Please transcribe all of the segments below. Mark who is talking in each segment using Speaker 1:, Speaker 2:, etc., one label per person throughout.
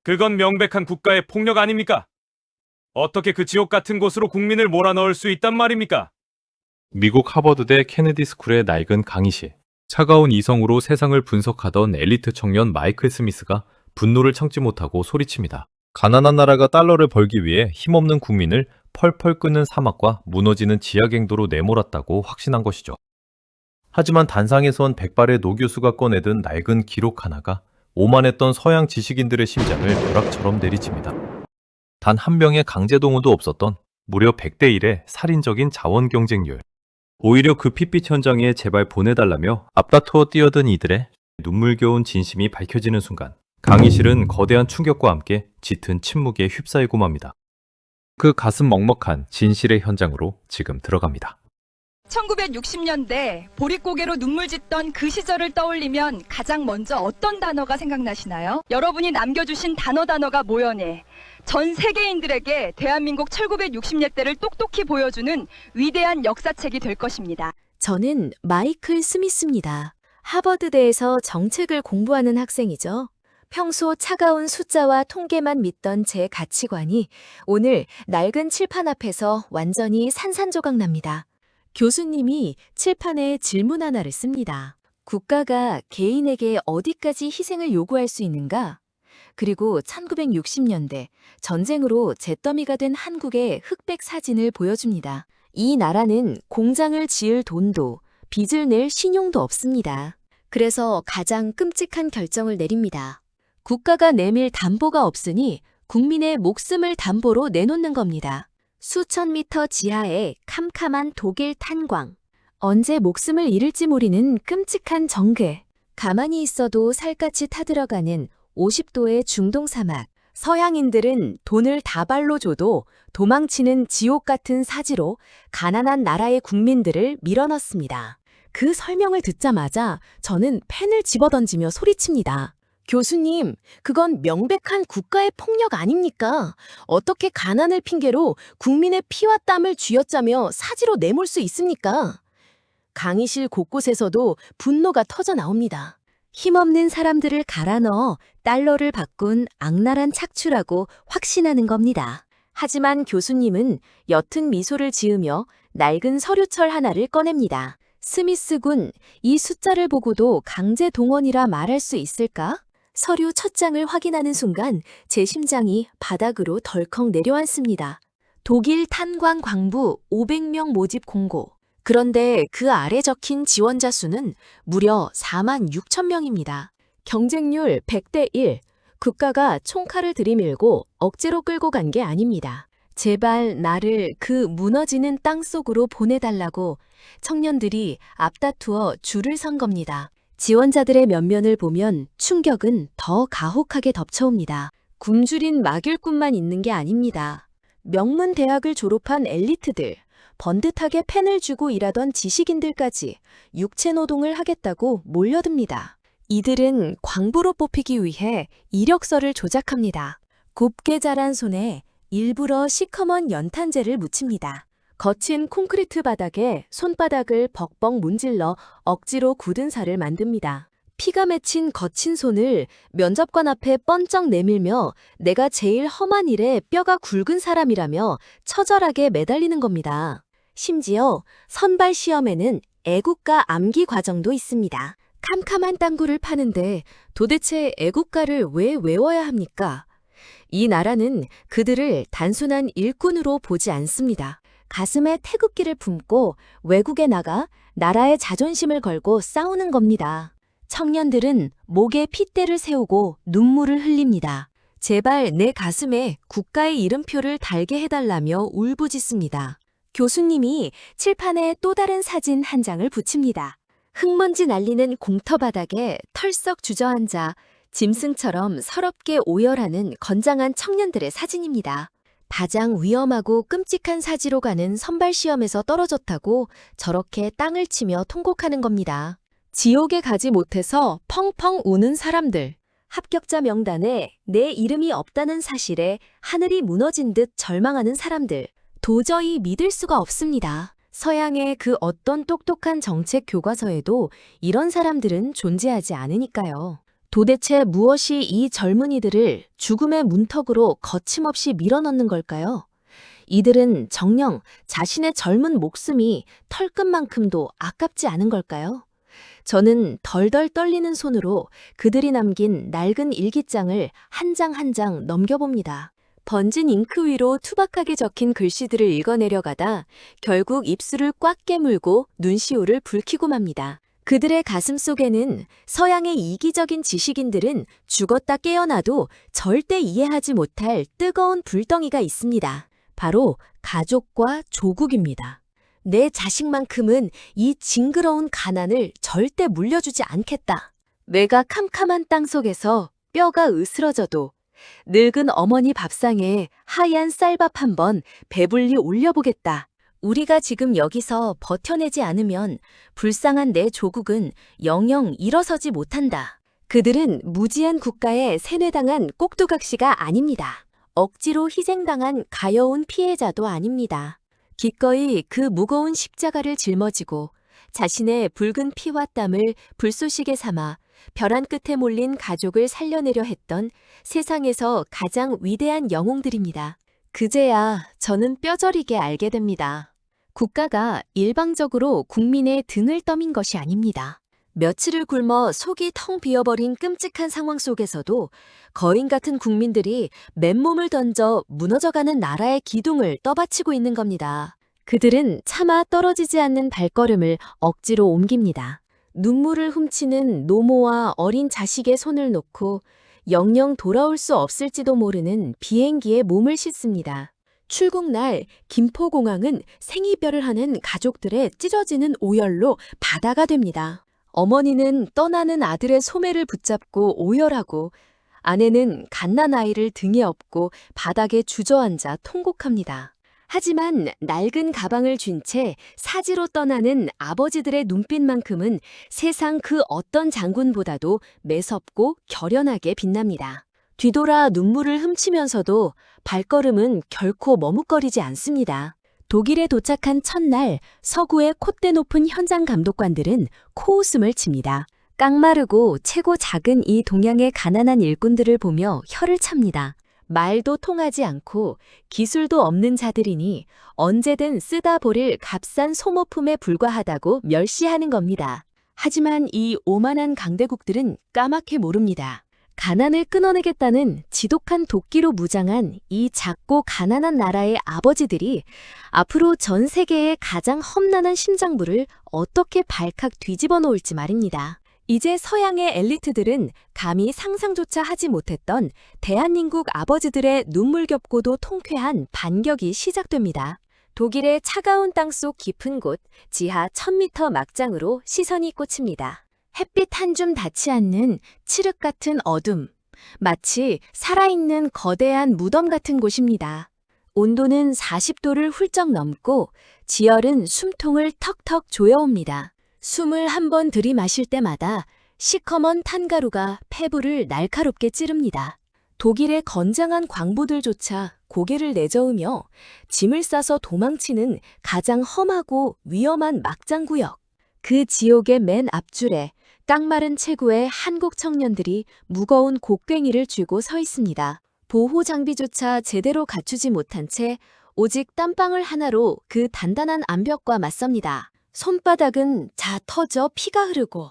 Speaker 1: 그건 명백한 국가의 폭력 아닙니까? 어떻게 그 지옥 같은 곳으로 국민을 몰아넣을 수 있단 말입니까?
Speaker 2: 미국 하버드대 케네디 스쿨의 낡은 강의실. 차가운 이성으로 세상을 분석하던 엘리트 청년 마이클 스미스가 분노를 참지 못하고 소리칩니다. 가난한 나라가 달러를 벌기 위해 힘없는 국민을 펄펄 끓는 사막과 무너지는 지하갱도로 내몰았다고 확신한 것이죠. 하지만 단상에선 백발의 노 교수가 꺼내든 낡은 기록 하나가 오만했던 서양 지식인들의 심장을 벼락처럼 내리칩니다. 단 한 명의 강제동원도 없었던 무려 100대 1의 살인적인 자원 경쟁률. 오히려 그 핏빛 현장에 제발 보내달라며 앞다투어 뛰어든 이들의 눈물겨운 진심이 밝혀지는 순간 강의실은 거대한 충격과 함께 짙은 침묵에 휩싸이고 맙니다. 그 가슴 먹먹한 진실의 현장으로 지금 들어갑니다.
Speaker 3: 1960년대 보릿고개로 눈물 짓던 그 시절을 떠올리면 가장 먼저 어떤 단어가 생각나시나요? 여러분이 남겨주신 단어가 모여내 전 세계인들에게 대한민국 1960년대를 똑똑히 보여주는 위대한 역사책이 될 것입니다.
Speaker 4: 저는 마이클 스미스입니다. 하버드대에서 정책을 공부하는 학생이죠. 평소 차가운 숫자와 통계만 믿던 제 가치관이 오늘 낡은 칠판 앞에서 완전히 산산조각납니다. 교수님이 칠판에 질문 하나를 씁니다. 국가가 개인에게 어디까지 희생을 요구할 수 있는가? 그리고 1960년대 전쟁으로 잿더미가 된 한국의 흑백 사진을 보여줍니다. 이 나라는 공장을 지을 돈도 빚을 낼 신용도 없습니다. 그래서 가장 끔찍한 결정을 내립니다. 국가가 내밀 담보가 없으니 국민의 목숨을 담보로 내놓는 겁니다. 수천 미터 지하의 캄캄한 독일 탄광. 언제 목숨을 잃을지 모르는 끔찍한 정글. 가만히 있어도 살갗이 타들어가는 50도의 중동 사막. 서양인들은 돈을 다발로 줘도 도망치는 지옥 같은 사지로 가난한 나라의 국민들을 밀어넣습니다. 그 설명을 듣자마자 저는 펜을 집어던지며 소리칩니다. 교수님, 그건 명백한 국가의 폭력 아닙니까? 어떻게 가난을 핑계로 국민의 피와 땀을 쥐어짜며 사지로 내몰 수 있습니까? 강의실 곳곳에서도 분노가 터져 나옵니다. 힘없는 사람들을 갈아 넣어 달러를 바꾼 악랄한 착취라고 확신하는 겁니다. 하지만 교수님은 옅은 미소를 지으며 낡은 서류철 하나를 꺼냅니다. 스미스 군, 이 숫자를 보고도 강제 동원이라 말할 수 있을까? 서류 첫 장을 확인하는 순간 제 심장이 바닥으로 덜컥 내려앉습니다. 독일 탄광 광부 500명 모집 공고. 그런데 그 아래 적힌 지원자 수는 무려 4만 6천 명입니다. 경쟁률 100대 1. 국가가 총칼을 들이밀고 억지로 끌고 간 게 아닙니다. 제발 나를 그 무너지는 땅 속으로 보내달라고 청년들이 앞다투어 줄을 선 겁니다. 지원자들의 면면을 보면 충격은 더 가혹하게 덮쳐옵니다. 굶주린 마길꾼만 있는 게 아닙니다. 명문 대학을 졸업한 엘리트들, 번듯하게 펜을 쥐고 일하던 지식인들까지 육체 노동을 하겠다고 몰려듭니다. 이들은 광부로 뽑히기 위해 이력서를 조작합니다. 곱게 자란 손에 일부러 시커먼 연탄재를 묻힙니다. 거친 콘크리트 바닥에 손바닥을 벅벅 문질러 억지로 굳은 살을 만듭니다. 피가 맺힌 거친 손을 면접관 앞에 번쩍 내밀며 내가 제일 험한 일에 뼈가 굵은 사람이라며 처절하게 매달리는 겁니다. 심지어 선발 시험에는 애국가 암기 과정도 있습니다. 캄캄한 땅굴을 파는데 도대체 애국가를 왜 외워야 합니까? 이 나라는 그들을 단순한 일꾼으로 보지 않습니다. 가슴에 태극기를 품고 외국에 나가 나라의 자존심을 걸고 싸우는 겁니다. 청년들은 목에 핏대를 세우고 눈물을 흘립니다. 제발 내 가슴에 국가의 이름표를 달게 해달라며 울부짖습니다. 교수님이 칠판에 또 다른 사진 한 장을 붙입니다. 흙먼지 날리는 공터 바닥에 털썩 주저앉아 짐승처럼 서럽게 오열하는 건장한 청년들의 사진입니다. 가장 위험하고 끔찍한 사지로 가는 선발시험에서 떨어졌다고 저렇게 땅을 치며 통곡하는 겁니다. 지옥에 가지 못해서 펑펑 우는 사람들. 합격자 명단에 내 이름이 없다는 사실에 하늘이 무너진 듯 절망하는 사람들. 도저히 믿을 수가 없습니다. 서양의 그 어떤 똑똑한 정책 교과서에도 이런 사람들은 존재하지 않으니까요. 도대체 무엇이 이 젊은이들을 죽음의 문턱으로 거침없이 밀어넣는 걸까요? 이들은 정녕 자신의 젊은 목숨이 털끝만큼도 아깝지 않은 걸까요? 저는 덜덜 떨리는 손으로 그들이 남긴 낡은 일기장을 한 장 한 장 넘겨봅니다. 번진 잉크 위로 투박하게 적힌 글씨들을 읽어내려가다 결국 입술을 꽉 깨물고 눈시울을 붉히고 맙니다. 그들의 가슴 속에는 서양의 이기적인 지식인들은 죽었다 깨어나도 절대 이해하지 못할 뜨거운 불덩이가 있습니다. 바로 가족과 조국입니다. 내 자식만큼은 이 징그러운 가난을 절대 물려주지 않겠다. 내가 캄캄한 땅 속에서 뼈가 으스러져도 늙은 어머니 밥상에 하얀 쌀밥 한번 배불리 올려보겠다. 우리가 지금 여기서 버텨내지 않으면 불쌍한 내 조국은 영영 일어서지 못한다. 그들은 무지한 국가에 세뇌당한 꼭두각시가 아닙니다. 억지로 희생당한 가여운 피해자도 아닙니다. 기꺼이 그 무거운 십자가를 짊어지고 자신의 붉은 피와 땀을 불쏘시개 삼아 벼랑 끝에 몰린 가족을 살려내려 했던 세상에서 가장 위대한 영웅들입니다. 그제야 저는 뼈저리게 알게 됩니다. 국가가 일방적으로 국민의 등을 떠민 것이 아닙니다. 며칠을 굶어 속이 텅 비어버린 끔찍한 상황 속에서도 거인 같은 국민들이 맨몸을 던져 무너져가는 나라의 기둥을 떠받치고 있는 겁니다. 그들은 차마 떨어지지 않는 발걸음을 억지로 옮깁니다. 눈물을 훔치는 노모와 어린 자식의 손을 놓고 영영 돌아올 수 없을지도 모르는 비행기에 몸을 싣습니다. 출국날 김포공항은 생이별을 하는 가족들의 찢어지는 오열로 바다가 됩니다. 어머니는 떠나는 아들의 소매를 붙잡고 오열하고 아내는 갓난아이를 등에 업고 바닥에 주저앉아 통곡합니다. 하지만 낡은 가방을 쥔 채 사지로 떠나는 아버지들의 눈빛만큼은 세상 그 어떤 장군보다도 매섭고 결연하게 빛납니다. 뒤돌아 눈물을 훔치면서도 발걸음은 결코 머뭇거리지 않습니다. 독일에 도착한 첫날 서구의 콧대 높은 현장 감독관들은 코웃음을 칩니다. 깡마르고 체고 작은 이 동양의 가난한 일꾼들을 보며 혀를 찹니다. 말도 통하지 않고 기술도 없는 자들이니 언제든 쓰다 버릴 값싼 소모품에 불과하다고 멸시하는 겁니다. 하지만 이 오만한 강대국들은 까맣게 모릅니다. 가난을 끊어내겠다는 지독한 도끼로 무장한 이 작고 가난한 나라의 아버지들이 앞으로 전 세계의 가장 험난한 심장부를 어떻게 발칵 뒤집어 놓을지 말입니다. 이제 서양의 엘리트들은 감히 상상조차 하지 못했던 대한민국 아버지들의 눈물겹고도 통쾌한 반격이 시작됩니다. 독일의 차가운 땅속 깊은 곳 지하 1000m 막장으로 시선이 꽂힙니다. 햇빛 한 줌 닿지 않는 칠흑 같은 어둠, 마치 살아있는 거대한 무덤 같은 곳입니다. 온도는 40도를 훌쩍 넘고 지열은 숨통을 턱턱 조여옵니다. 숨을 한 번 들이마실 때마다 시커먼 탄가루가 폐부를 날카롭게 찌릅니다. 독일의 건장한 광부들조차 고개를 내저으며 짐을 싸서 도망치는 가장 험하고 위험한 막장구역. 그 지옥의 맨 앞줄에 깡마른 체구의 한국 청년들이 무거운 곡괭이를 쥐고 서 있습니다. 보호 장비조차 제대로 갖추지 못한 채 오직 땀방울 하나로 그 단단한 암벽과 맞섭니다. 손바닥은 자 터져 피가 흐르고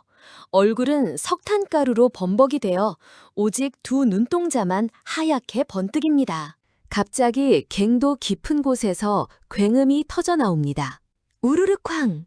Speaker 4: 얼굴은 석탄가루로 범벅이 되어 오직 두 눈동자만 하얗게 번뜩입니다. 갑자기 갱도 깊은 곳에서 굉음이 터져 나옵니다. 우르르쾅!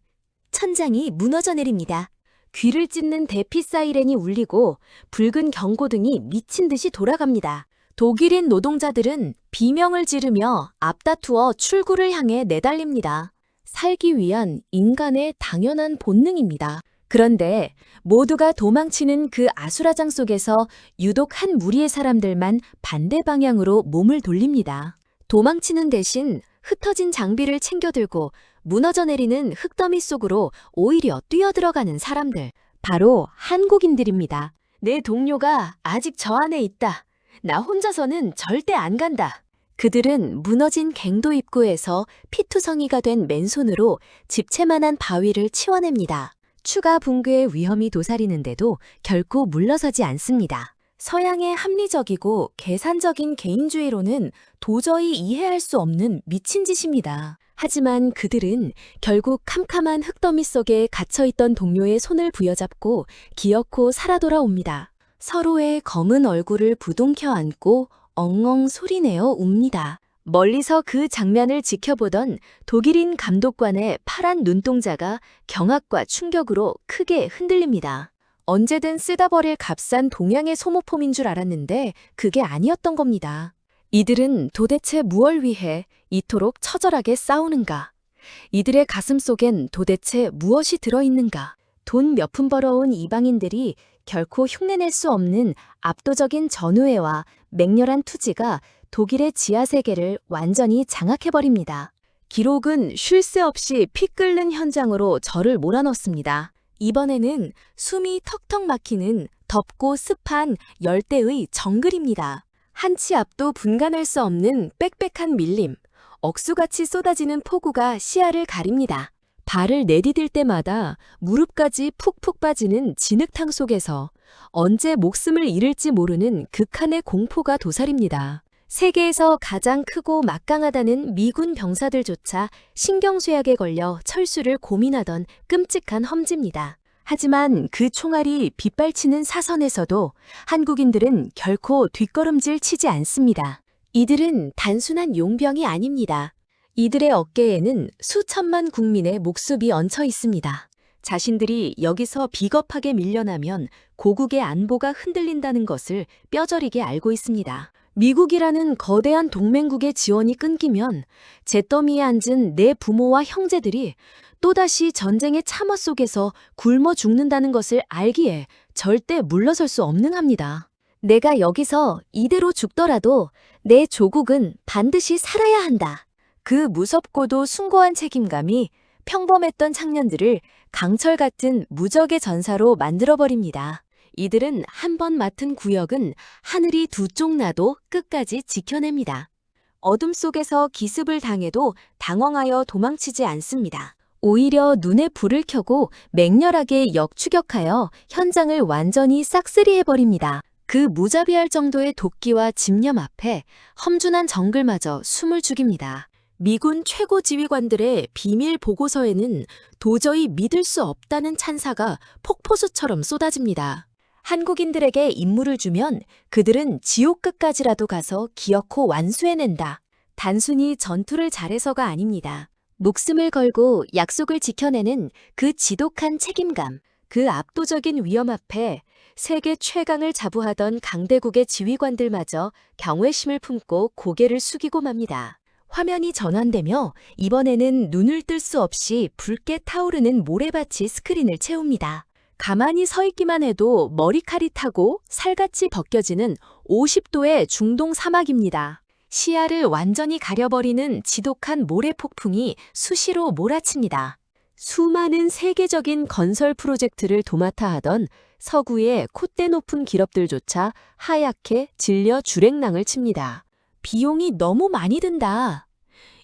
Speaker 4: 천장이 무너져 내립니다. 귀를 찢는 대피 사이렌이 울리고 붉은 경고등이 미친 듯이 돌아갑니다. 독일인 노동자들은 비명을 지르며 앞다투어 출구를 향해 내달립니다. 살기 위한 인간의 당연한 본능입니다. 그런데 모두가 도망치는 그 아수라장 속에서 유독 한 무리의 사람들만 반대 방향으로 몸을 돌립니다. 도망치는 대신 흩어진 장비를 챙겨들고 무너져 내리는 흙더미 속으로 오히려 뛰어들어가는 사람들, 바로 한국인들입니다. 내 동료가 아직 저 안에 있다. 나 혼자서는 절대 안 간다. 그들은 무너진 갱도 입구에서 피투성이가 된 맨손으로 집채만한 바위를 치워냅니다. 추가 붕괴의 위험이 도사리는데도 결코 물러서지 않습니다. 서양의 합리적이고 계산적인 개인주의로는 도저히 이해할 수 없는 미친 짓입니다. 하지만 그들은 결국 캄캄한 흙더미 속에 갇혀있던 동료의 손을 부여잡고 기어코 살아 돌아옵니다. 서로의 검은 얼굴을 부둥켜 안고 엉엉 소리내어 웁니다. 멀리서 그 장면을 지켜보던 독일인 감독관의 파란 눈동자가 경악과 충격으로 크게 흔들립니다. 언제든 쓰다 버릴 값싼 동양의 소모품인 줄 알았는데 그게 아니었던 겁니다. 이들은 도대체 무엇을 위해 이토록 처절하게 싸우는가? 이들의 가슴 속엔 도대체 무엇이 들어있는가? 돈 몇 푼 벌어온 이방인들이 결코 흉내낼 수 없는 압도적인 전우애와 맹렬한 투지가 독일의 지하세계를 완전히 장악해버립니다. 기록은 쉴 새 없이 피 끓는 현장으로 저를 몰아넣습니다. 이번에는 숨이 턱턱 막히는 덥고 습한 열대의 정글입니다. 한 치 앞도 분간할 수 없는 빽빽한 밀림, 억수같이 쏟아지는 폭우가 시야를 가립니다. 발을 내디딜 때마다 무릎까지 푹푹 빠지는 진흙탕 속에서 언제 목숨을 잃을지 모르는 극한의 공포가 도사립니다. 세계에서 가장 크고 막강하다는 미군 병사들조차 신경쇠약에 걸려 철수를 고민하던 끔찍한 험지입니다. 하지만 그 총알이 빗발치는 사선에서도 한국인들은 결코 뒷걸음질 치지 않습니다. 이들은 단순한 용병이 아닙니다. 이들의 어깨에는 수천만 국민의 목숨이 얹혀 있습니다. 자신들이 여기서 비겁하게 밀려나면 고국의 안보가 흔들린다는 것을 뼈저리게 알고 있습니다. 미국이라는 거대한 동맹국의 지원이 끊기면 잿더미에 앉은 내 부모와 형제들이 또다시 전쟁의 참화 속에서 굶어 죽는다는 것을 알기에 절대 물러설 수 없는 합니다. 내가 여기서 이대로 죽더라도 내 조국은 반드시 살아야 한다. 그 무섭고도 숭고한 책임감이 평범했던 청년들을 강철 같은 무적의 전사로 만들어버립니다. 이들은 한 번 맡은 구역은 하늘이 두 쪽 나도 끝까지 지켜냅니다. 어둠 속에서 기습을 당해도 당황하여 도망치지 않습니다. 오히려 눈에 불을 켜고 맹렬하게 역추격하여 현장을 완전히 싹쓸이해버립니다. 그 무자비할 정도의 도끼와 집념 앞에 험준한 정글마저 숨을 죽입니다. 미군 최고 지휘관들의 비밀 보고서에는 도저히 믿을 수 없다는 찬사가 폭포수처럼 쏟아집니다. 한국인들에게 임무를 주면 그들은 지옥 끝까지라도 가서 기어코 완수해낸다. 단순히 전투를 잘해서가 아닙니다. 목숨을 걸고 약속을 지켜내는 그 지독한 책임감, 그 압도적인 위험 앞에 세계 최강을 자부하던 강대국의 지휘관들마저 경외심을 품고 고개를 숙이고 맙니다. 화면이 전환되며 이번에는 눈을 뜰 수 없이 붉게 타오르는 모래밭이 스크린을 채웁니다. 가만히 서 있기만 해도 머리칼이 타고 살같이 벗겨지는 50도의 중동 사막입니다. 시야를 완전히 가려버리는 지독한 모래 폭풍이 수시로 몰아칩니다. 수많은 세계적인 건설 프로젝트를 도맡아 하던 서구의 콧대 높은 기업들조차 하얗게 질려 주랭랑을 칩니다. 비용이 너무 많이 든다.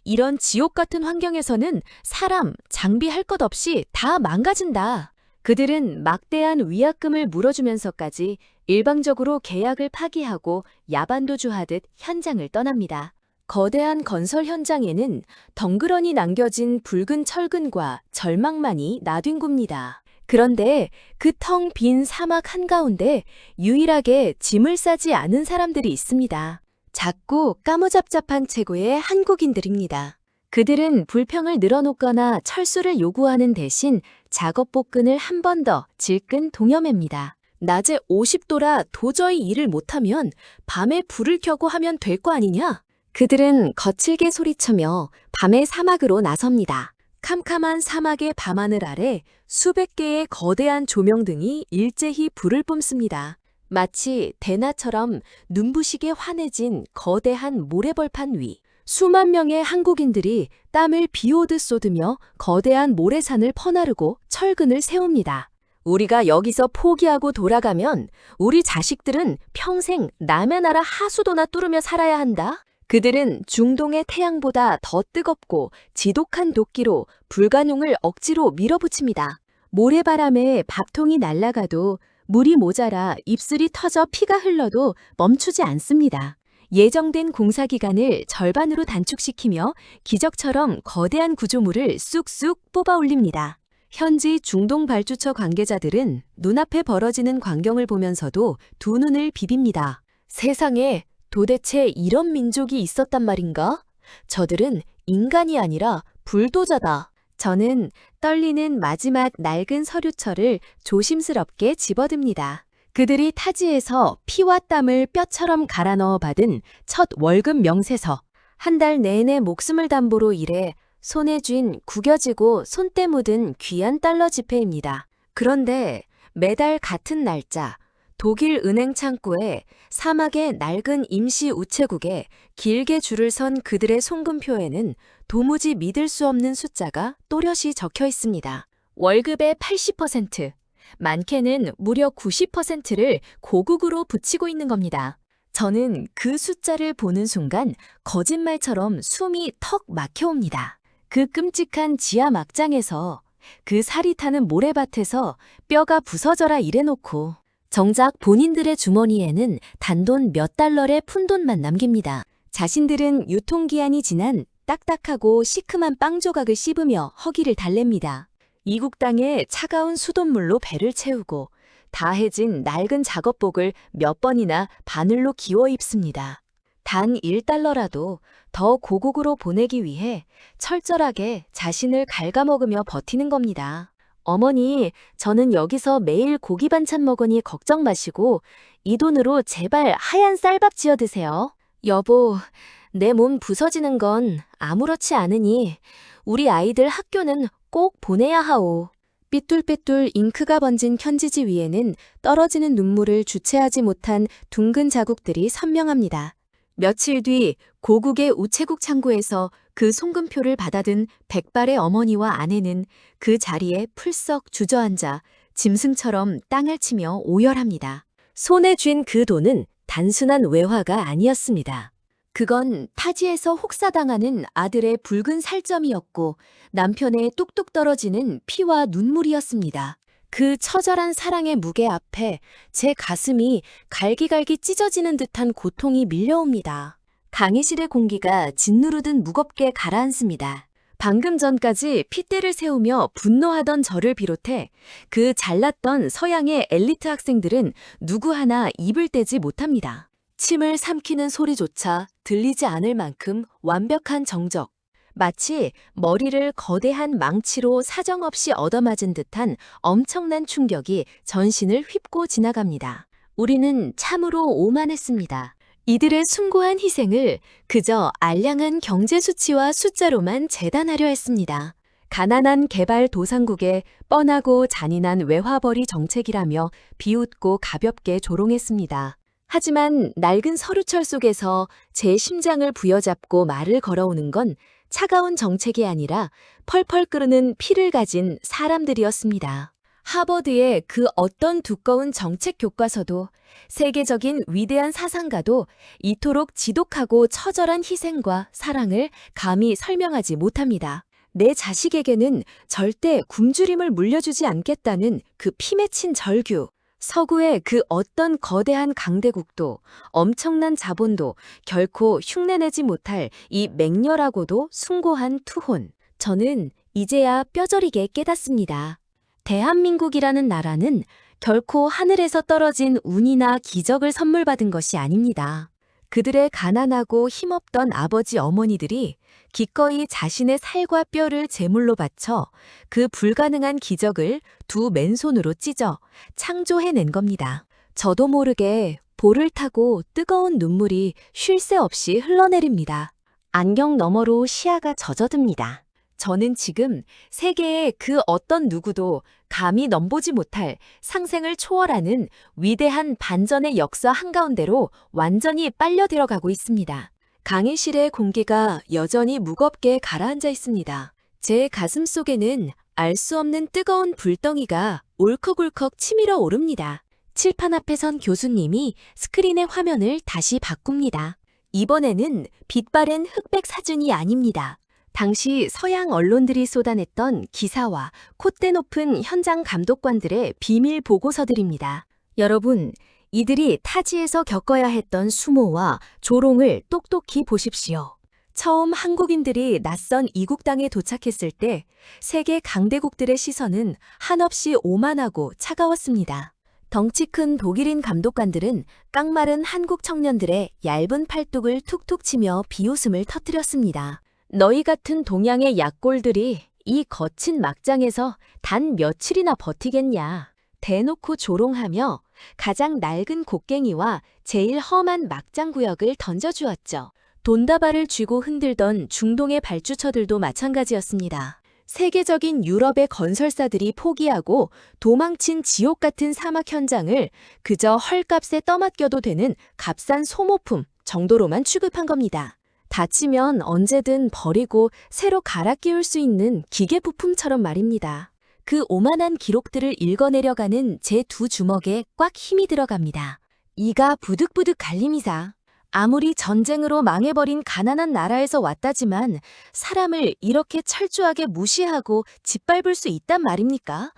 Speaker 4: 이런 지옥 같은 환경에서는 사람, 장비 할 것 없이 다 망가진다. 그들은 막대한 위약금을 물어주면서까지 일방적으로 계약을 파기하고 야반도주하듯 현장을 떠납니다. 거대한 건설 현장에는 덩그러니 남겨진 붉은 철근과 절망만이 나뒹굽니다. 그런데 그 텅 빈 사막 한가운데 유일하게 짐을 싸지 않은 사람들이 있습니다. 작고 까무잡잡한 체구의 한국인들입니다. 그들은 불평을 늘어놓거나 철수를 요구하는 대신 작업 복근을 한 번 더 질끈 동여맵니다. 낮에 50도라 도저히 일을 못하면 밤에 불을 켜고 하면 될 거 아니냐? 그들은 거칠게 소리치며 밤의 사막으로 나섭니다. 캄캄한 사막의 밤하늘 아래 수백 개의 거대한 조명등이 일제히 불을 뿜습니다. 마치 대나처럼 눈부시게 환해진 거대한 모래벌판 위. 수만 명의 한국인들이 땀을 비오듯 쏟으며 거대한 모래산을 퍼나르고 철근을 세웁니다. 우리가 여기서 포기하고 돌아가면 우리 자식들은 평생 남의 나라 하수도나 뚫으며 살아야 한다. 그들은 중동의 태양보다 더 뜨겁고 지독한 도끼로 불가능을 억지로 밀어붙입니다. 모래바람에 밥통이 날아가도 물이 모자라 입술이 터져 피가 흘러도 멈추지 않습니다. 예정된 공사 기간을 절반으로 단축시키며 기적처럼 거대한 구조물을 쑥쑥 뽑아 올립니다. 현지 중동 발주처 관계자들은 눈앞에 벌어지는 광경을 보면서도 두 눈을 비빕니다. 세상에 도대체 이런 민족이 있었단 말인가? 저들은 인간이 아니라 불도저다. 저는 떨리는 마지막 낡은 서류철을 조심스럽게 집어듭니다. 그들이 타지에서 피와 땀을 뼈처럼 갈아 넣어 받은 첫 월급 명세서. 한 달 내내 목숨을 담보로 일해 손에 쥔 구겨지고 손때 묻은 귀한 달러 지폐입니다. 그런데 매달 같은 날짜 독일 은행 창구에 사막의 낡은 임시 우체국에 길게 줄을 선 그들의 송금표에는 도무지 믿을 수 없는 숫자가 또렷이 적혀 있습니다. 월급의 80%, 많게는 무려 90%를 고국으로 붙이고 있는 겁니다. 저는 그 숫자를 보는 순간 거짓말처럼 숨이 턱 막혀옵니다. 그 끔찍한 지하 막장에서, 그 살이 타는 모래밭에서 뼈가 부서져라 이래놓고 정작 본인들의 주머니에는 단돈 몇 달러의 푼돈만 남깁니다. 자신들은 유통기한이 지난 딱딱하고 시큼한 빵 조각을 씹으며 허기를 달랩니다. 이국 땅에 차가운 수돗물로 배를 채우고 다해진 낡은 작업복을 몇 번이나 바늘로 기워 입습니다. 단 1달러라도 더 고국으로 보내기 위해 철저하게 자신을 갉아먹으며 버티는 겁니다. 어머니, 저는 여기서 매일 고기 반찬 먹으니 걱정 마시고 이 돈으로 제발 하얀 쌀밥 지어 드세요. 여보, 내 몸 부서지는 건 아무렇지 않으니 우리 아이들 학교는 꼭 보내야 하오. 삐뚤빼뚤 잉크가 번진 편지지 위에는 떨어지는 눈물을 주체하지 못한 둥근 자국들이 선명합니다. 며칠 뒤 고국의 우체국 창구에서 그 송금표를 받아든 백발의 어머니와 아내는 그 자리에 풀썩 주저앉아 짐승처럼 땅을 치며 오열합니다. 손에 쥔 그 돈은 단순한 외화가 아니었습니다. 그건 타지에서 혹사당하는 아들의 붉은 살점이었고 남편의 뚝뚝 떨어지는 피와 눈물이었습니다. 그 처절한 사랑의 무게 앞에 제 가슴이 갈기갈기 찢어지는 듯한 고통이 밀려옵니다. 강의실의 공기가 짓누르듯 무겁게 가라앉습니다. 방금 전까지 핏대를 세우며 분노하던 저를 비롯해 그 잘났던 서양의 엘리트 학생들은 누구 하나 입을 떼지 못합니다. 침을 삼키는 소리조차 들리지 않을 만큼 완벽한 정적. 마치 머리를 거대한 망치로 사정없이 얻어맞은 듯한 엄청난 충격이 전신을 휩고 지나갑니다. 우리는 참으로 오만했습니다. 이들의 숭고한 희생을 그저 알량한 경제 수치와 숫자로만 재단하려 했습니다. 가난한 개발 도상국의 뻔하고 잔인한 외화벌이 정책이라며 비웃고 가볍게 조롱했습니다. 하지만 낡은 서루철 속에서 제 심장을 부여잡고 말을 걸어오는 건 차가운 정책이 아니라 펄펄 끓는 피를 가진 사람들이었습니다. 하버드의 그 어떤 두꺼운 정책 교과서도 세계적인 위대한 사상가도 이토록 지독하고 처절한 희생과 사랑을 감히 설명하지 못합니다. 내 자식에게는 절대 굶주림을 물려주지 않겠다는 그 피 맺힌 절규. 서구의 그 어떤 거대한 강대국도 엄청난 자본도 결코 흉내내지 못할 이 맹렬하고도 숭고한 투혼. 저는 이제야 뼈저리게 깨닫습니다. 대한민국이라는 나라는 결코 하늘에서 떨어진 운이나 기적을 선물받은 것이 아닙니다. 그들의 가난하고 힘없던 아버지 어머니들이 기꺼이 자신의 살과 뼈를 제물로 바쳐 그 불가능한 기적을 두 맨손으로 찢어 창조해낸 겁니다. 저도 모르게 볼을 타고 뜨거운 눈물이 쉴 새 없이 흘러내립니다. 안경 너머로 시야가 젖어듭니다. 저는 지금 세계의 그 어떤 누구도 감히 넘보지 못할 상생을 초월하는 위대한 반전의 역사 한가운데로 완전히 빨려 들어가고 있습니다. 강의실의 공기가 여전히 무겁게 가라앉아 있습니다. 제 가슴 속에는 알 수 없는 뜨거운 불덩이가 울컥울컥 치밀어 오릅니다. 칠판 앞에 선 교수님이 스크린의 화면을 다시 바꿉니다. 이번에는 빛바랜 흑백 사진이 아닙니다. 당시 서양 언론들이 쏟아냈던 기사와 콧대 높은 현장 감독관들의 비밀 보고서들입니다. 여러분, 이들이 타지에서 겪어야 했던 수모와 조롱을 똑똑히 보십시오. 처음 한국인들이 낯선 이국 땅에 도착했을 때 세계 강대국들의 시선은 한없이 오만하고 차가웠습니다. 덩치 큰 독일인 감독관들은 깡마른 한국 청년들의 얇은 팔뚝을 툭툭 치며 비웃음을 터뜨렸습니다. 너희 같은 동양의 약골들이 이 거친 막장에서 단 며칠이나 버티겠냐. 대놓고 조롱하며 가장 낡은 곡괭이와 제일 험한 막장 구역을 던져주었죠. 돈다발을 쥐고 흔들던 중동의 발주처들도 마찬가지였습니다. 세계적인 유럽의 건설사들이 포기하고 도망친 지옥 같은 사막 현장을 그저 헐값에 떠맡겨도 되는 값싼 소모품 정도로만 취급한 겁니다. 다치면 언제든 버리고 새로 갈아 끼울 수 있는 기계 부품처럼 말입니다. 그 오만한 기록들을 읽어내려가는 제 두 주먹에 꽉 힘이 들어갑니다. 이가 부득부득 갈림이사. 아무리 전쟁으로 망해버린 가난한 나라에서 왔다지만 사람을 이렇게 철저하게 무시하고 짓밟을 수 있단 말입니까?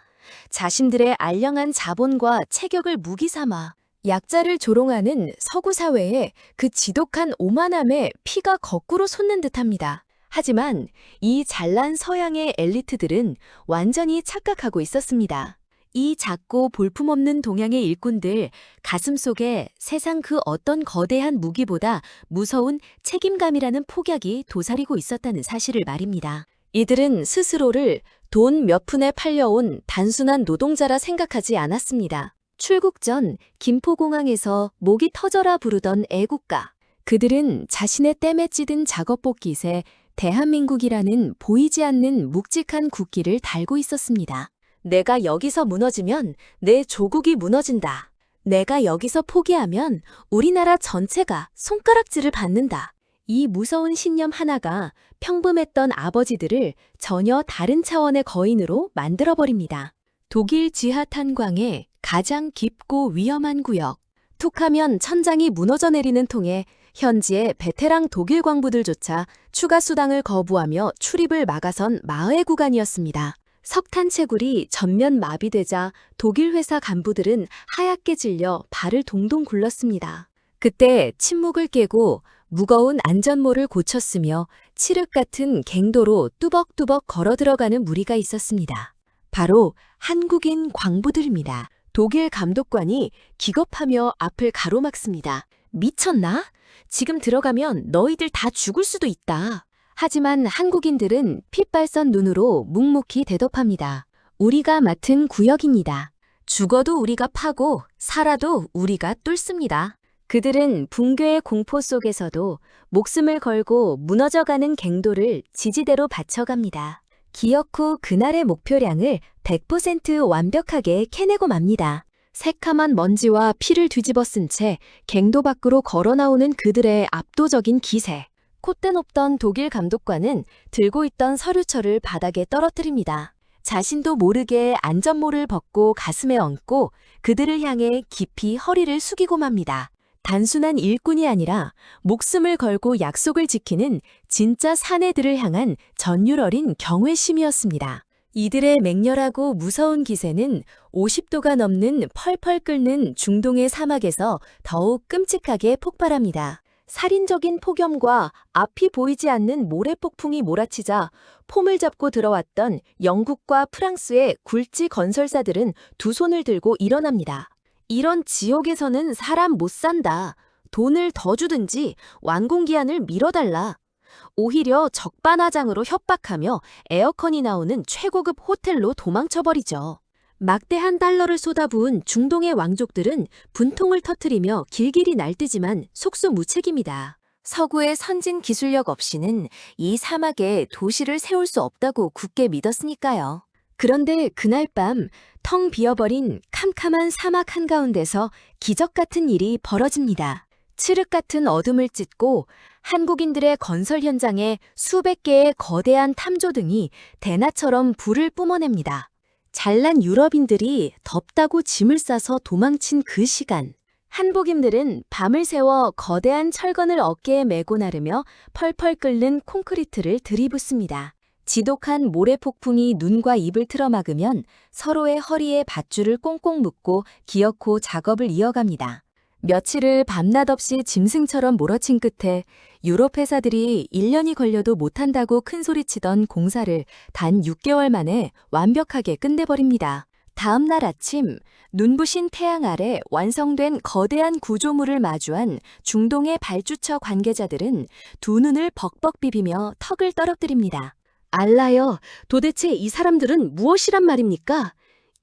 Speaker 4: 자신들의 알량한 자본과 체격을 무기 삼아 약자를 조롱하는 서구 사회에 그 지독한 오만함에 피가 거꾸로 솟는 듯합니다. 하지만 이 잘난 서양의 엘리트들은 완전히 착각하고 있었습니다. 이 작고 볼품없는 동양의 일꾼들 가슴속에 세상 그 어떤 거대한 무기보다 무서운 책임감이라는 폭약이 도사리고 있었다는 사실을 말입니다. 이들은 스스로를 돈 몇 푼에 팔려온 단순한 노동자라 생각하지 않았습니다. 출국 전 김포공항에서 목이 터져라 부르던 애국가. 그들은 자신의 땀에 찌든 작업복깃에 대한민국이라는 보이지 않는 묵직한 국기를 달고 있었습니다. 내가 여기서 무너지면 내 조국이 무너진다. 내가 여기서 포기하면 우리나라 전체가 손가락질을 받는다. 이 무서운 신념 하나가 평범했던 아버지들을 전혀 다른 차원의 거인으로 만들어버립니다. 독일 지하 탄광의 가장 깊고 위험한 구역. 툭하면 천장이 무너져 내리는 통에 현지의 베테랑 독일 광부들조차 추가 수당을 거부하며 출입을 막아선 마의 구간이었습니다. 석탄 채굴이 전면 마비되자 독일 회사 간부들은 하얗게 질려 발을 동동 굴렀습니다. 그때 침묵을 깨고 무거운 안전모를 고쳤으며 칠흑 같은 갱도로 뚜벅뚜벅 걸어 들어가는 무리가 있었습니다. 바로 한국인 광부들입니다. 독일 감독관이 기겁하며 앞을 가로막습니다. 미쳤나? 지금 들어가면 너희들 다 죽을 수도 있다. 하지만 한국인들은 핏발선 눈으로 묵묵히 대답합니다. 우리가 맡은 구역입니다. 죽어도 우리가 파고 살아도 우리가 뚫습니다. 그들은 붕괴의 공포 속에서도 목숨을 걸고 무너져가는 갱도를 지지대로 받쳐갑니다. 기억 후 그날의 목표량을 100% 완벽하게 캐내고 맙니다. 새카만 먼지와 피를 뒤집어 쓴 채 갱도 밖으로 걸어 나오는 그들의 압도적인 기세. 콧대 높던 독일 감독관은 들고 있던 서류철을 바닥에 떨어뜨립니다. 자신도 모르게 안전모를 벗고 가슴에 얹고 그들을 향해 깊이 허리를 숙이고 맙니다. 단순한 일꾼이 아니라 목숨을 걸고 약속을 지키는 진짜 사내들을 향한 전율어린 경외심이었습니다. 이들의 맹렬하고 무서운 기세는 50도가 넘는 펄펄 끓는 중동의 사막에서 더욱 끔찍하게 폭발합니다. 살인적인 폭염과 앞이 보이지 않는 모래폭풍이 몰아치자 폼을 잡고 들어왔던 영국과 프랑스의 굴지 건설사들은 두 손을 들고 일어납니다. 이런 지옥에서는 사람 못 산다. 돈을 더 주든지 완공기한을 미뤄달라. 오히려 적반하장으로 협박하며 에어컨이 나오는 최고급 호텔로 도망쳐버리죠. 막대한 달러를 쏟아부은 중동의 왕족들은 분통을 터뜨리며 길길이 날뛰지만 속수무책입니다. 서구의 선진 기술력 없이는 이 사막에 도시를 세울 수 없다고 굳게 믿었으니까요. 그런데 그날 밤 텅 비어버린 캄캄한 사막 한가운데서 기적 같은 일이 벌어집니다. 칠흑 같은 어둠을 찢고 한국인들의 건설 현장에 수백 개의 거대한 탐조등이 대나처럼 불을 뿜어냅니다. 잘난 유럽인들이 덥다고 짐을 싸서 도망친 그 시간, 한복임들은 밤을 새워 거대한 철건을 어깨에 메고 나르며 펄펄 끓는 콘크리트를 들이붓습니다. 지독한 모래폭풍이 눈과 입을 틀어막으면 서로의 허리에 밧줄을 꽁꽁 묶고 기어코 작업을 이어갑니다. 며칠을 밤낮 없이 짐승처럼 몰아친 끝에 유럽 회사들이 1년이 걸려도 못한다고 큰소리치던 공사를 단 6개월 만에 완벽하게 끝내버립니다. 다음 날 아침 눈부신 태양 아래 완성된 거대한 구조물을 마주한 중동의 발주처 관계자들은 두 눈을 벅벅 비비며 턱을 떨어뜨립니다. 알라여, 도대체 이 사람들은 무엇이란 말입니까?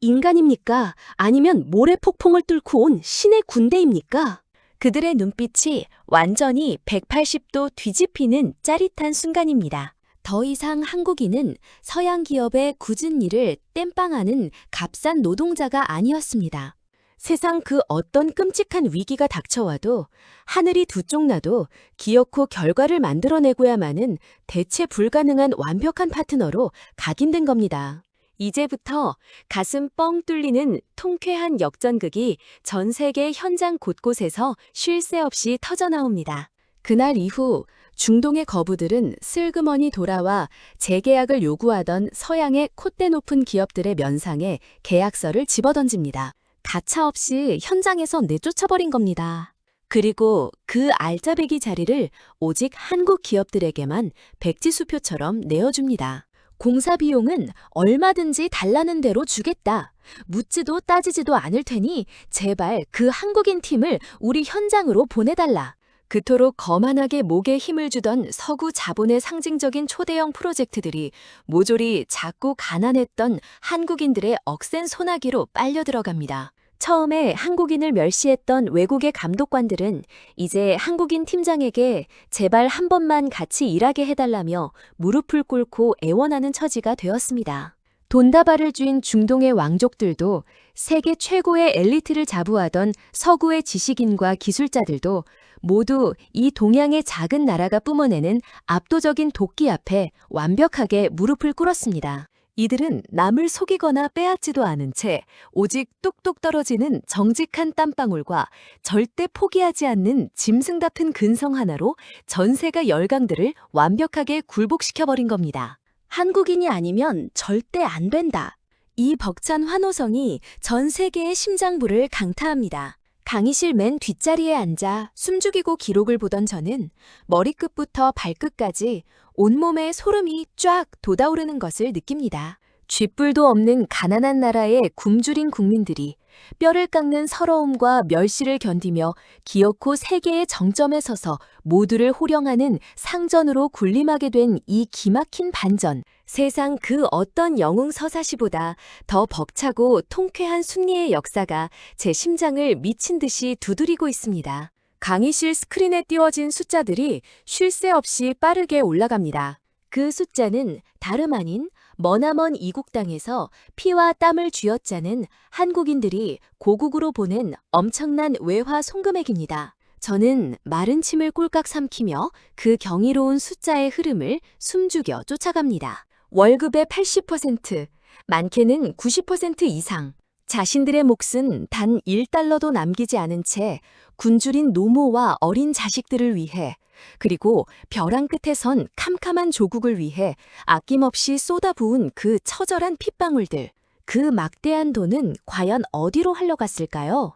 Speaker 4: 인간입니까? 아니면 모래폭풍을 뚫고 온 신의 군대입니까? 그들의 눈빛이 완전히 180도 뒤집히는 짜릿한 순간입니다. 더 이상 한국인은 서양 기업의 굳은 일을 땜빵하는 값싼 노동자가 아니었습니다. 세상 그 어떤 끔찍한 위기가 닥쳐와도 하늘이 두 쪽 나도 기어코 결과를 만들어내고야만은 대체 불가능한 완벽한 파트너로 각인된 겁니다. 이제부터 가슴 뻥 뚫리는 통쾌한 역전극이 전 세계 현장 곳곳에서 쉴 새 없이 터져나옵니다. 그날 이후 중동의 거부들은 슬그머니 돌아와 재계약을 요구하던 서양의 콧대 높은 기업들의 면상에 계약서를 집어던집니다. 가차없이 현장에서 내쫓아버린 겁니다. 그리고 그 알짜배기 자리를 오직 한국 기업들에게만 백지수표처럼 내어줍니다. 공사 비용은 얼마든지 달라는 대로 주겠다. 묻지도 따지지도 않을 테니 제발 그 한국인 팀을 우리 현장으로 보내달라. 그토록 거만하게 목에 힘을 주던 서구 자본의 상징적인 초대형 프로젝트들이 모조리 작고 가난했던 한국인들의 억센 소나기로 빨려 들어갑니다. 처음에 한국인을 멸시했던 외국의 감독관들은 이제 한국인 팀장에게 제발 한 번만 같이 일하게 해달라며 무릎을 꿇고 애원하는 처지가 되었습니다. 돈다발을 쥔 중동의 왕족들도 세계 최고의 엘리트를 자부하던 서구의 지식인과 기술자들도 모두 이 동양의 작은 나라가 뿜어내는 압도적인 도끼 앞에 완벽하게 무릎을 꿇었습니다. 이들은 남을 속이거나 빼앗지도 않은 채 오직 뚝뚝 떨어지는 정직한 땀방울과 절대 포기하지 않는 짐승답은 근성 하나로 전세가 열강들을 완벽하게 굴복시켜버린 겁니다. 한국인이 아니면 절대 안 된다. 이 벅찬 환호성이 전 세계의 심장부를 강타합니다. 강의실 맨 뒷자리에 앉아 숨죽이고 기록을 보던 저는 머리끝부터 발끝까지 온몸에 소름이 쫙 돋아오르는 것을 느낍니다. 쥐뿔도 없는 가난한 나라의 굶주린 국민들이 뼈를 깎는 서러움과 멸시를 견디며 기어코 세계의 정점에 서서 모두를 호령하는 상전으로 군림하게 된 이 기막힌 반전. 세상 그 어떤 영웅 서사시보다 더 벅차고 통쾌한 순리의 역사가 제 심장을 미친 듯이 두드리고 있습니다. 강의실 스크린에 띄워진 숫자들이 쉴 새 없이 빠르게 올라갑니다. 그 숫자는 다름 아닌 머나먼 이국 땅에서 피와 땀을 쥐어짜는 한국인들이 고국으로 보낸 엄청난 외화 송금액입니다. 저는 마른 침을 꼴깍 삼키며 그 경이로운 숫자의 흐름을 숨죽여 쫓아갑니다. 월급의 80%, 많게는 90% 이상. 자신들의 몫은 단 1달러도 남기지 않은 채 굶주린 노모와 어린 자식들을 위해, 그리고 벼랑 끝에 선 캄캄한 조국을 위해 아낌없이 쏟아부은 그 처절한 핏방울들. 그 막대한 돈은 과연 어디로 흘러갔을까요?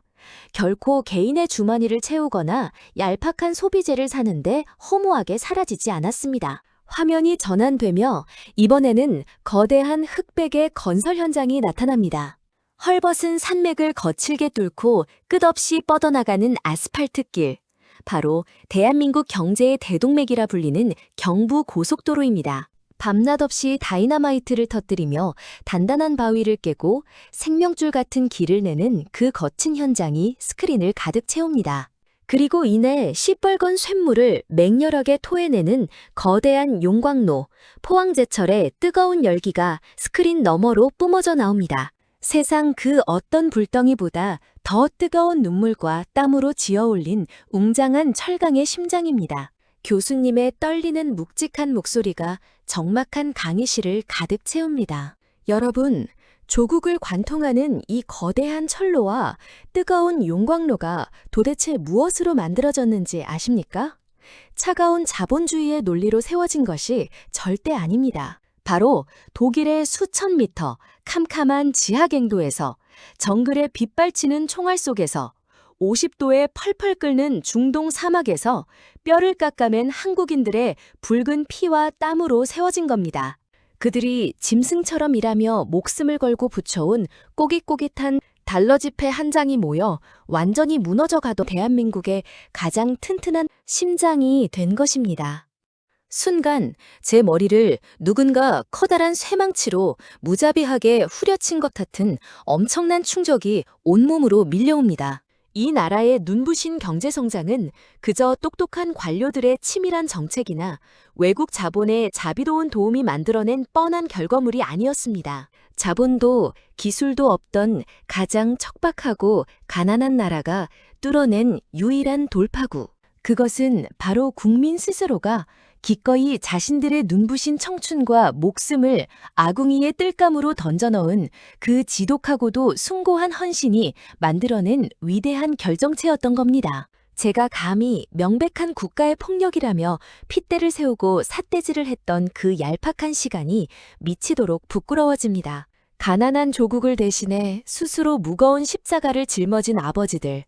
Speaker 4: 결코 개인의 주머니를 채우거나 얄팍한 소비재를 사는데 허무하게 사라지지 않았습니다. 화면이 전환되며 이번에는 거대한 흑백의 건설 현장이 나타납니다. 헐벗은 산맥을 거칠게 뚫고 끝없이 뻗어나가는 아스팔트길. 바로 대한민국 경제의 대동맥이라 불리는 경부 고속도로입니다. 밤낮 없이 다이너마이트를 터뜨리며 단단한 바위를 깨고 생명줄 같은 길을 내는 그 거친 현장이 스크린을 가득 채웁니다. 그리고 이내 시뻘건 쇳물을 맹렬하게 토해내는 거대한 용광로, 포항제철의 뜨거운 열기가 스크린 너머로 뿜어져 나옵니다. 세상 그 어떤 불덩이보다 더 뜨거운 눈물과 땀으로 지어올린 웅장한 철강의 심장입니다. 교수님의 떨리는 묵직한 목소리가 적막한 강의실을 가득 채웁니다. 여러분, 조국을 관통하는 이 거대한 철로와 뜨거운 용광로가 도대체 무엇으로 만들어졌는지 아십니까? 차가운 자본주의의 논리로 세워진 것이 절대 아닙니다. 바로 독일의 수천 미터 캄캄한 지하갱도에서 정글에 빗발치는 총알 속에서 50도에 펄펄 끓는 중동 사막에서 뼈를 깎아맨 한국인들의 붉은 피와 땀으로 세워진 겁니다. 그들이 짐승처럼 일하며 목숨을 걸고 붙여온 꼬깃꼬깃한 달러지폐 한 장이 모여 완전히 무너져가던 대한민국의 가장 튼튼한 심장이 된 것입니다. 순간 제 머리를 누군가 커다란 쇠망치로 무자비하게 후려친 것 같은 엄청난 충격이 온몸으로 밀려옵니다. 이 나라의 눈부신 경제성장은 그저 똑똑한 관료들의 치밀한 정책이나 외국 자본의 자비로운 도움이 만들어낸 뻔한 결과물이 아니었습니다. 자본도 기술도 없던 가장 척박하고 가난한 나라가 뚫어낸 유일한 돌파구. 그것은 바로 국민 스스로가 기꺼이 자신들의 눈부신 청춘과 목숨을 아궁이의 뜰감으로 던져넣은 그 지독하고도 숭고한 헌신이 만들어낸 위대한 결정체였던 겁니다. 제가 감히 명백한 국가의 폭력이라며 핏대를 세우고 삿대질을 했던 그 얄팍한 시간이 미치도록 부끄러워집니다. 가난한 조국을 대신해 스스로 무거운 십자가를 짊어진 아버지들,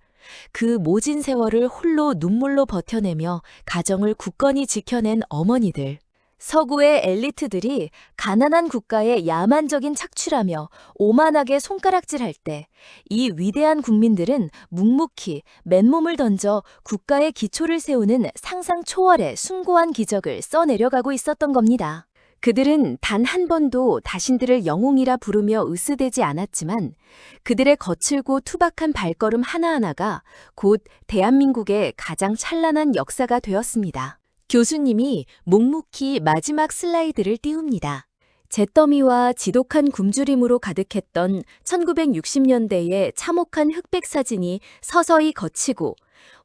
Speaker 4: 그 모진 세월을 홀로 눈물로 버텨내며 가정을 굳건히 지켜낸 어머니들, 서구의 엘리트들이 가난한 국가의 야만적인 착취라며 오만하게 손가락질할 때 이 위대한 국민들은 묵묵히 맨몸을 던져 국가의 기초를 세우는 상상 초월의 숭고한 기적을 써내려가고 있었던 겁니다. 그들은 단 한 번도 자신들을 영웅이라 부르며 으스대지 않았지만 그들의 거칠고 투박한 발걸음 하나하나가 곧 대한민국의 가장 찬란한 역사가 되었습니다. 교수님이 묵묵히 마지막 슬라이드를 띄웁니다. 잿더미와 지독한 굶주림으로 가득했던 1960년대의 참혹한 흑백 사진이 서서히 걷히고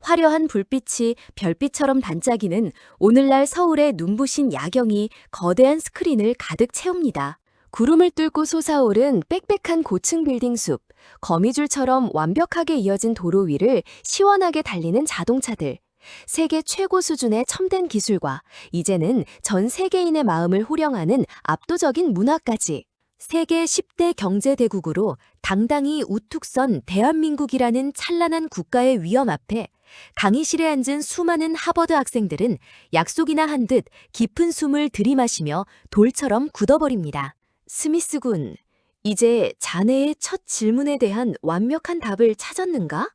Speaker 4: 화려한 불빛이 별빛처럼 반짝이는 오늘날 서울의 눈부신 야경이 거대한 스크린을 가득 채웁니다. 구름을 뚫고 솟아오른 빽빽한 고층 빌딩 숲, 거미줄처럼 완벽하게 이어진 도로 위를 시원하게 달리는 자동차들, 세계 최고 수준의 첨단 기술과 이제는 전 세계인의 마음을 호령하는 압도적인 문화까지. 세계 10대 경제대국으로 당당히 우뚝 선 대한민국이라는 찬란한 국가의 위험 앞에 강의실에 앉은 수많은 하버드 학생들은 약속이나 한 듯 깊은 숨을 들이마시며 돌처럼 굳어버립니다. 스미스 군, 이제 자네의 첫 질문에 대한 완벽한 답을 찾았는가?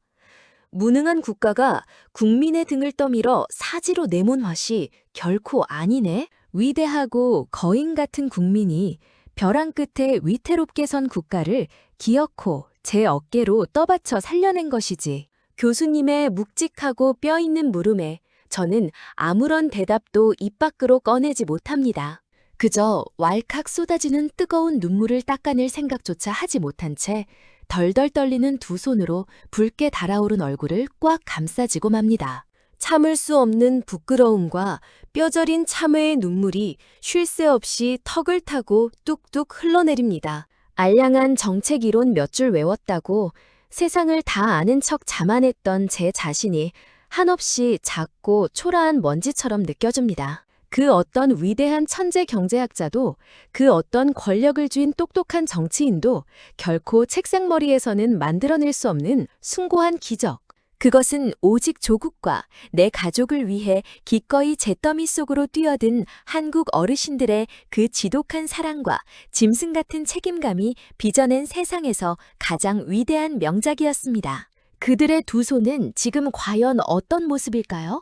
Speaker 4: 무능한 국가가 국민의 등을 떠밀어 사지로 내몬 것이 결코 아니네. 위대하고 거인 같은 국민이 벼랑 끝에 위태롭게 선 국가를 기어코 제 어깨로 떠받쳐 살려낸 것이지. 교수님의 묵직하고 뼈있는 물음에 저는 아무런 대답도 입 밖으로 꺼내지 못합니다. 그저 왈칵 쏟아지는 뜨거운 눈물을 닦아낼 생각조차 하지 못한 채 덜덜 떨리는 두 손으로 붉게 달아오른 얼굴을 꽉 감싸지고 맙니다. 참을 수 없는 부끄러움과 뼈저린 참회의 눈물이 쉴 새 없이 턱을 타고 뚝뚝 흘러내립니다. 알량한 정책 이론 몇 줄 외웠다고 세상을 다 아는 척 자만했던 제 자신이 한없이 작고 초라한 먼지처럼 느껴집니다. 그 어떤 위대한 천재 경제학자도 그 어떤 권력을 쥔 똑똑한 정치인도 결코 책상머리에서는 만들어낼 수 없는 숭고한 기적. 그것은 오직 조국과 내 가족을 위해 기꺼이 잿더미 속으로 뛰어든 한국 어르신들의 그 지독한 사랑과 짐승 같은 책임감이 빚어낸 세상에서 가장 위대한 명작이었습니다. 그들의 두 손은 지금 과연 어떤 모습일까요?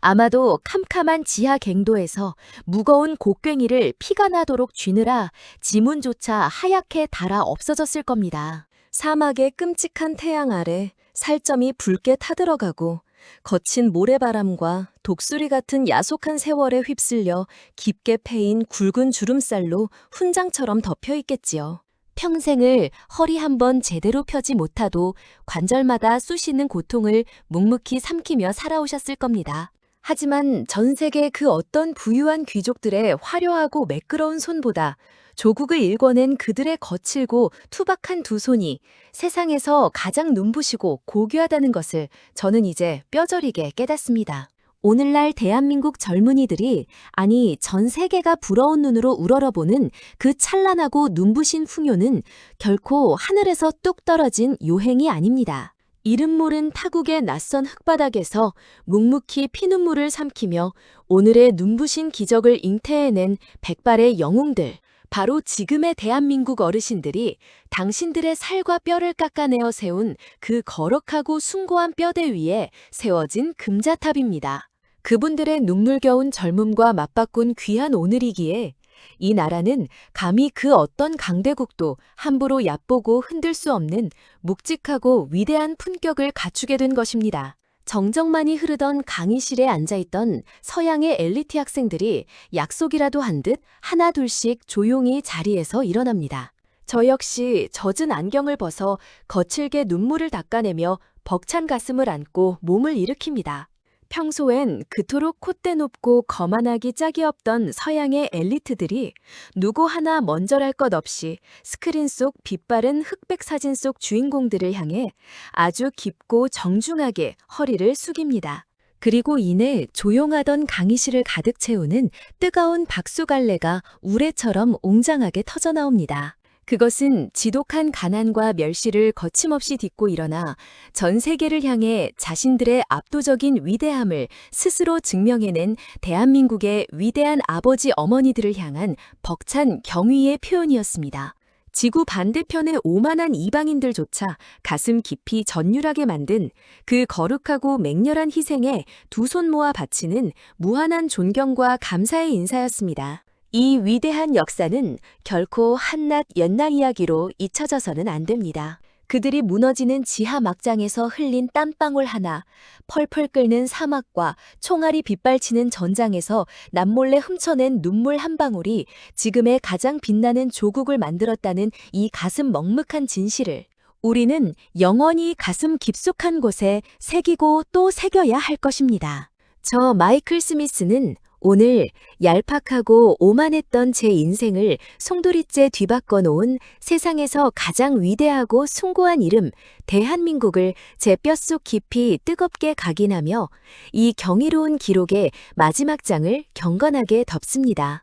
Speaker 4: 아마도 캄캄한 지하 갱도에서 무거운 곡괭이를 피가 나도록 쥐느라 지문조차 하얗게 닳아 없어졌을 겁니다. 사막의 끔찍한 태양 아래 살점이 붉게 타들어가고 거친 모래바람과 독수리 같은 야속한 세월에 휩쓸려 깊게 패인 굵은 주름살로 훈장처럼 덮여 있겠지요. 평생을 허리 한번 제대로 펴지 못하도 관절마다 쑤시는 고통을 묵묵히 삼키며 살아오셨을 겁니다. 하지만 전 세계 그 어떤 부유한 귀족들의 화려하고 매끄러운 손보다 조국을 일궈낸 그들의 거칠고 투박한 두 손이 세상에서 가장 눈부시고 고귀하다는 것을 저는 이제 뼈저리게 깨닫습니다. 오늘날 대한민국 젊은이들이, 아니 전 세계가 부러운 눈으로 우러러보는 그 찬란하고 눈부신 풍요는 결코 하늘에서 뚝 떨어진 요행이 아닙니다. 이름 모른 타국의 낯선 흙바닥에서 묵묵히 피눈물을 삼키며 오늘의 눈부신 기적을 잉태해낸 백발의 영웅들, 바로 지금의 대한민국 어르신들이 당신들의 살과 뼈를 깎아내어 세운 그 거룩하고 숭고한 뼈대 위에 세워진 금자탑입니다. 그분들의 눈물겨운 젊음과 맞바꾼 귀한 오늘이기에 이 나라는 감히 그 어떤 강대국도 함부로 얕보고 흔들 수 없는 묵직하고 위대한 품격을 갖추게 된 것입니다. 정적만이 흐르던 강의실에 앉아있던 서양의 엘리트 학생들이 약속이라도 한 듯 하나둘씩 조용히 자리에서 일어납니다. 저 역시 젖은 안경을 벗어 거칠게 눈물을 닦아내며 벅찬 가슴을 안고 몸을 일으킵니다. 평소엔 그토록 콧대 높고 거만하기 짝이 없던 서양의 엘리트들이 누구 하나 먼저랄 것 없이 스크린 속 빛바른 흑백 사진 속 주인공들을 향해 아주 깊고 정중하게 허리를 숙입니다. 그리고 이내 조용하던 강의실을 가득 채우는 뜨거운 박수갈래가 우레처럼 웅장하게 터져나옵니다. 그것은 지독한 가난과 멸시를 거침없이 딛고 일어나 전 세계를 향해 자신들의 압도적인 위대함을 스스로 증명해낸 대한민국의 위대한 아버지 어머니들을 향한 벅찬 경의의 표현이었습니다. 지구 반대편의 오만한 이방인들조차 가슴 깊이 전율하게 만든 그 거룩하고 맹렬한 희생에 두 손 모아 바치는 무한한 존경과 감사의 인사였습니다. 이 위대한 역사는 결코 한낱 옛날 이야기로 잊혀져서는 안 됩니다. 그들이 무너지는 지하 막장에서 흘린 땀방울 하나, 펄펄 끓는 사막과 총알이 빗발치는 전장에서 남몰래 훔쳐낸 눈물 한 방울이 지금의 가장 빛나는 조국을 만들었다는 이 가슴 먹먹한 진실을 우리는 영원히 가슴 깊숙한 곳에 새기고 또 새겨야 할 것입니다. 저 마이클 스미스는 오늘 얄팍하고 오만했던 제 인생을 송두리째 뒤바꿔 놓은 세상에서 가장 위대하고 숭고한 이름 대한민국을 제 뼛속 깊이 뜨겁게 각인하며 이 경이로운 기록의 마지막 장을 경건하게 덮습니다.